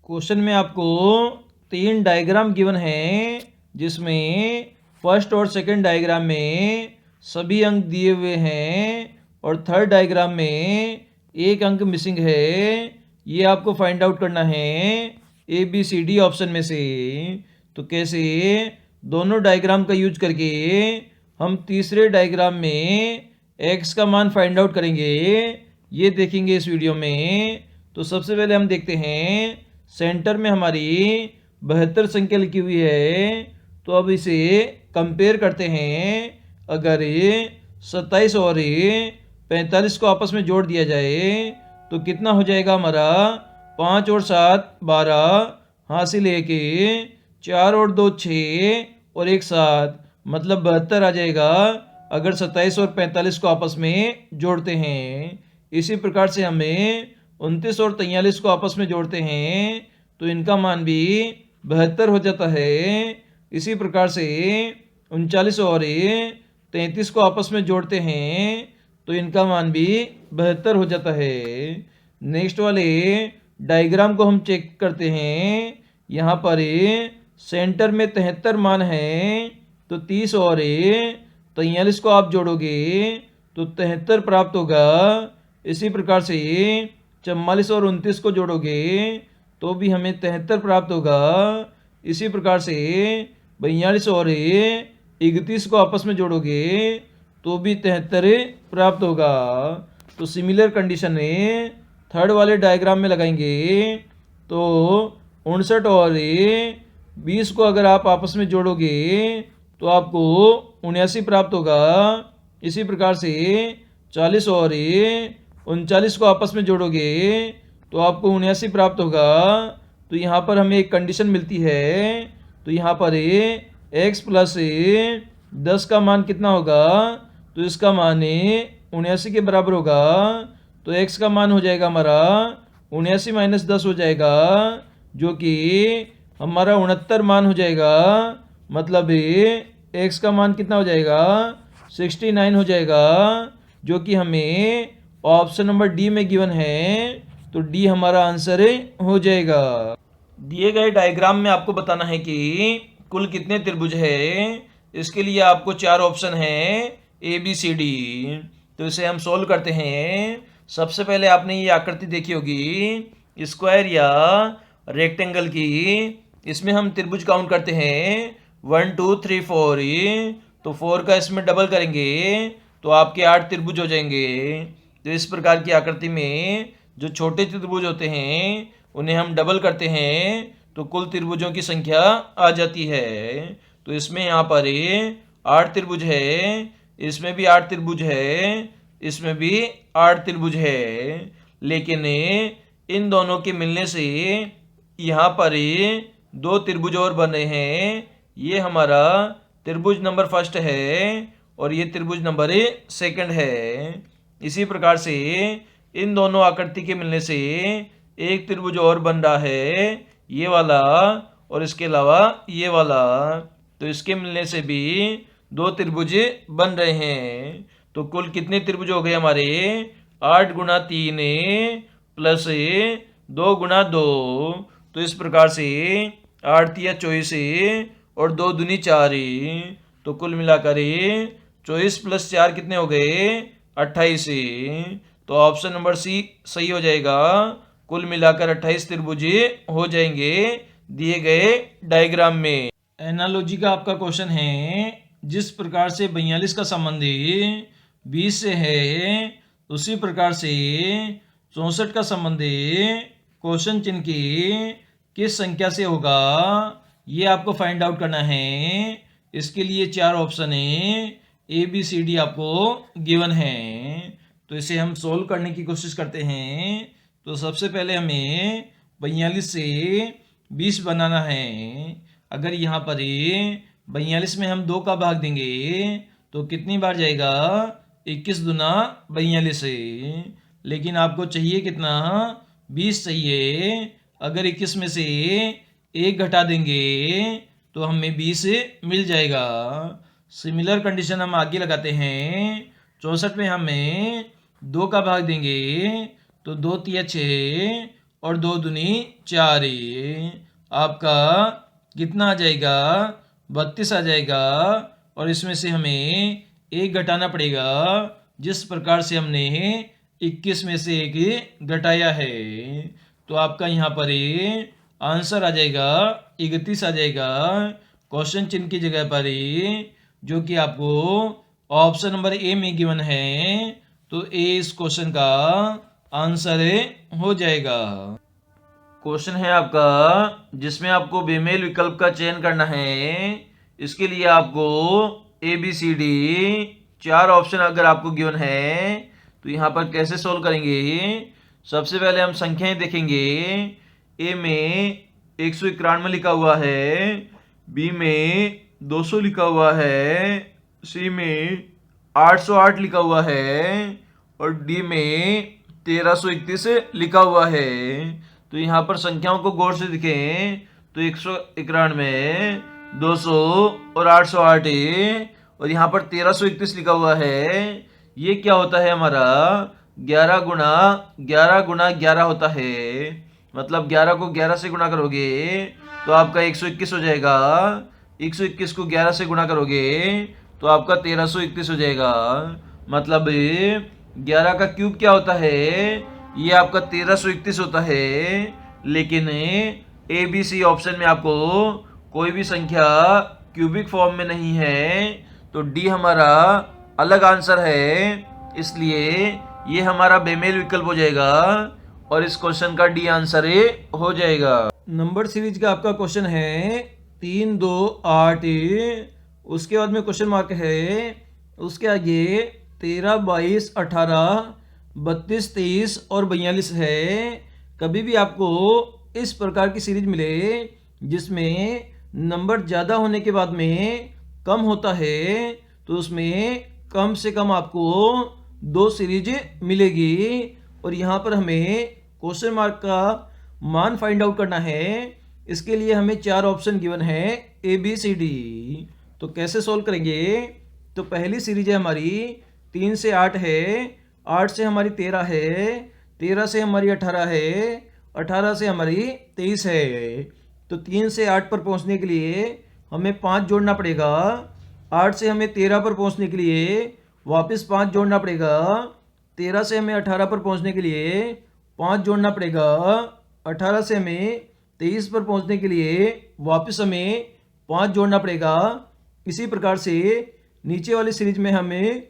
Question में आपको 3 diagram given है, जिसमें फर्स्ट और सेकंड डायग्राम में सभी अंक दिए हुए हैं और थर्ड डायग्राम में एक अंक मिसिंग है। ये आपको फाइंड आउट करना है A B C D option में से। तो कैसे? दोनों डायग्राम का यूज करके हम तीसरे डायग्राम में एक्स का मान फाइंड आउट करेंगे, ये देखेंगे इस वीडियो में। तो सबसे पहले हम देखते हैं, सेंटर में हमारी 72 संख्या लिखी हुई है। तो अब इसे कंपेयर करते हैं। अगर 27 और 45 को आपस में जोड़ दिया जाए तो कितना हो जाएगा हमारा? 5 और 7 12, हासिल 1, 4 और 2 6 और 1 7, मतलब 72 आ जाएगा अगर 27 और 45 को आपस में जोड़ते हैं। इसी प्रकार से हमें 29 और 43 को आपस में जोड़ते हैं तो इनका मान भी 72 हो जाता है। इसी प्रकार से 39 और 33 को आपस में जोड़ते हैं तो इनका मान भी 72 हो जाता है। नेक्स्ट वाले डायग्राम को हम चेक करते हैं। यहाँ पर सेंटर में 73 मान है, तो 30 और 43 को आप जोड़ोगे तो 73 प्राप्त होगा। इसी प्रकार से 44 और 29 को जोड़ोगे तो भी हमें 73 प्राप्त होगा। इसी प्रकार से 42 और 31 को आपस में जोड़ोगे तो भी 73 प्राप्त होगा। तो सिमिलर कंडीशन में थर्ड वाले डायग्राम में लगाएंगे तो 59 और 20 को अगर आप आपस में जोड़ोगे तो आपको 79 प्राप्त होगा। इसी प्रकार से 40 और 39 को आपस में जोड़ोगे तो आपको 79 प्राप्त होगा। तो यहाँ पर हमें एक कंडीशन मिलती है। तो यहाँ पर x प्लस 10 का मान कितना होगा? तो इसका मान 79 के बराबर होगा। तो x का मान हो जाएगा हमारा 79 माइनस 10 हो जाएगा, जो कि हमारा 69 मान हो जाएगा। मतलब x का मान कितना हो जाएगा? 69 हो जाएगा, जो कि हमें ऑप्शन नंबर डी में गिवन है। तो डी हमारा आंसर हो जाएगा। दिए गए डायग्राम में आपको बताना है कि कुल कितने त्रिभुज है। इसके लिए आपको 4 ऑप्शन है ए बी सी डी। तो इसे हम सोल्व करते हैं। सबसे पहले आपने ये आकृति देखी होगी स्क्वायर या रेक्टेंगल की। इसमें हम त्रिभुज काउंट करते हैं 1 2 3 4। तो 4 का इसमें डबल करेंगे तो आपके 8 त्रिभुज हो जाएंगे। तो इस प्रकार की आकृति में जो छोटे त्रिभुज होते हैं उन्हें हम डबल करते हैं तो कुल त्रिभुजों की संख्या आ जाती है। तो इसमें यहाँ पर 8 त्रिभुज है, इसमें भी 8 त्रिभुज है, इसमें भी 8 त्रिभुज है। लेकिन इन दोनों के मिलने से यहाँ पर 2 त्रिभुज और बने हैं। ये हमारा त्रिभुज नंबर फर्स्ट है और ये त्रिभुज नंबर सेकंड है। इसी प्रकार से इन दोनों आकृति के मिलने से एक त्रिभुज और बन रहा है, ये वाला, और इसके अलावा ये वाला। तो इसके मिलने से भी 2 त्रिभुज बन रहे हैं। तो कुल कितने त्रिभुज हो गए हमारे? 8 गुणा 3 प्लस 2 गुणा 2। तो इस प्रकार से 8 तिया 24 और 2 दूनी 4। तो कुल मिलाकर 24 प्लस 4 कितने हो गए? 28। तो ऑप्शन नंबर सी सही हो जाएगा। कुल मिलाकर 28 त्रिभुज हो जाएंगे दिए गए डायग्राम में। एनालॉजी का आपका क्वेश्चन है, जिस प्रकार से 42 का संबंध 20 से है उसी प्रकार से 64 का संबंध क्वेश्चन चिन्ह की किस संख्या से होगा, ये आपको फाइंड आउट करना है। इसके लिए 4 ऑप्शन है ए बी सी डी आपको गिवन है। तो इसे हम सोल्व करने की कोशिश करते हैं। तो सबसे पहले हमें 42 से 20 बनाना है। अगर यहाँ पर 42 में हम 2 का भाग देंगे तो कितनी बार जाएगा? 21 दूना 42। लेकिन आपको चाहिए कितना? 20 चाहिए। अगर 21 में से 1 घटा देंगे तो हमें 20 मिल जाएगा। सिमिलर कंडीशन हम आगे लगाते हैं। 64 में हमें 2 का भाग देंगे तो 2 तिया 6 और 2 दूनी 4, आपका कितना आ जाएगा, 32 आ जाएगा। और इसमें से हमें 1 घटाना पड़ेगा, जिस प्रकार से हमने 21 में से 1 घटाया है। तो आपका यहाँ पर आंसर आ जाएगा 31 आ जाएगा, क्वेश्चन चिन्ह की जगह पर, जो कि आपको ऑप्शन नंबर ए में गिवन है। तो ए इस क्वेश्चन का आंसर हो जाएगा। क्वेश्चन है आपका जिसमें आपको बेमेल विकल्प का चयन करना है। इसके लिए आपको A B C D 4 option अगर आपको गिवन है तो यहाँ पर कैसे सोल्व करेंगे। सबसे पहले हम संख्याएं देखेंगे। ए में 191 लिखा हुआ है, बी में 200 लिखा हुआ है, सी में 808 लिखा हुआ है और डी में 1331 लिखा हुआ है। तो यहाँ पर संख्याओं को गौर से देखें तो 191, 200 और 808 और यहाँ पर 1331 लिखा हुआ है। ये क्या होता है हमारा 11 गुना 11 होता है। मतलब 11 को 11 से गुणा करोगे तो आपका 121 हो जाएगा। 121 को 11 से गुणा करोगे तो आपका 1331 हो जाएगा। मतलब 11 का क्यूब क्या होता है, ये आपका 1331 होता है। लेकिन ए बी सी ऑप्शन में आपको कोई भी संख्या क्यूबिक फॉर्म में नहीं है, तो डी हमारा अलग आंसर है। इसलिए ये हमारा बेमेल विकल्प हो जाएगा और इस क्वेश्चन का डी आंसर हो जाएगा। नंबर सीरीज का आपका क्वेश्चन है 3, 2, 8, उसके बाद में क्वेश्चन मार्क है, उसके आगे 13, 22, 18, 32, 23 और 42 है। कभी भी आपको इस प्रकार की सीरीज मिले जिसमें नंबर ज़्यादा होने के बाद में कम होता है, तो उसमें कम से कम आपको 2 सीरीज मिलेगी। और यहाँ पर हमें क्वेश्चन मार्क का मान फाइंड आउट करना है। इसके लिए हमें 4 ऑप्शन गिवन है ए बी सी डी। तो कैसे सोल्व करेंगे। तो पहली सीरीज है हमारी 3 से 8 है, 8 से हमारी 13 है, 13 से हमारी 18 है, 18 से हमारी 23 है। तो 3 से 8 पर पहुंचने के लिए हमें 5 जोड़ना पड़ेगा। 8 से हमें 13 पर पहुंचने के लिए वापस 5 जोड़ना पड़ेगा। 13 से हमें 18 पर पहुंचने के लिए 5 जोड़ना पड़ेगा। 18 से हमें 23 पर पहुंचने के लिए वापस हमें 5 जोड़ना पड़ेगा। इसी प्रकार से नीचे वाली सीरीज में हमें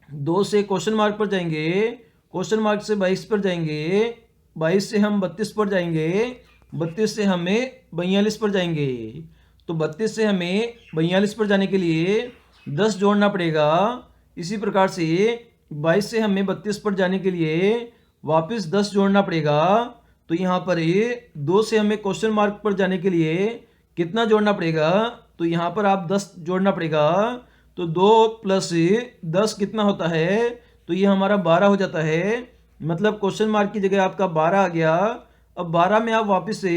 2 से क्वेश्चन मार्क पर जाएंगे, क्वेश्चन मार्क से 22 पर जाएंगे, 22 से हम 32 पर जाएंगे, 32 से हमें 42 पर जाएंगे। तो 32 से हमें 42 पर जाने के लिए 10 जोड़ना पड़ेगा। इसी प्रकार से 22 से हमें 32 पर जाने के लिए वापस 10 जोड़ना पड़ेगा। तो यहाँ पर 2 से हमें क्वेश्चन मार्क पर जाने के लिए कितना जोड़ना पड़ेगा, तो यहाँ पर आप 10 जोड़ना पड़ेगा। तो 2 + 10 कितना होता है, तो ये हमारा 12 हो जाता है। मतलब क्वेश्चन मार्क की जगह आपका 12 आ गया। अब 12 में आप वापस से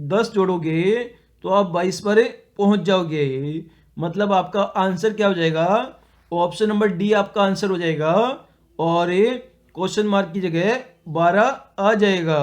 10 जोड़ोगे तो आप 22 पर पहुंच जाओगे। मतलब आपका आंसर क्या हो जाएगा, ऑप्शन नंबर डी आपका आंसर हो जाएगा और क्वेश्चन मार्क की जगह 12 आ जाएगा।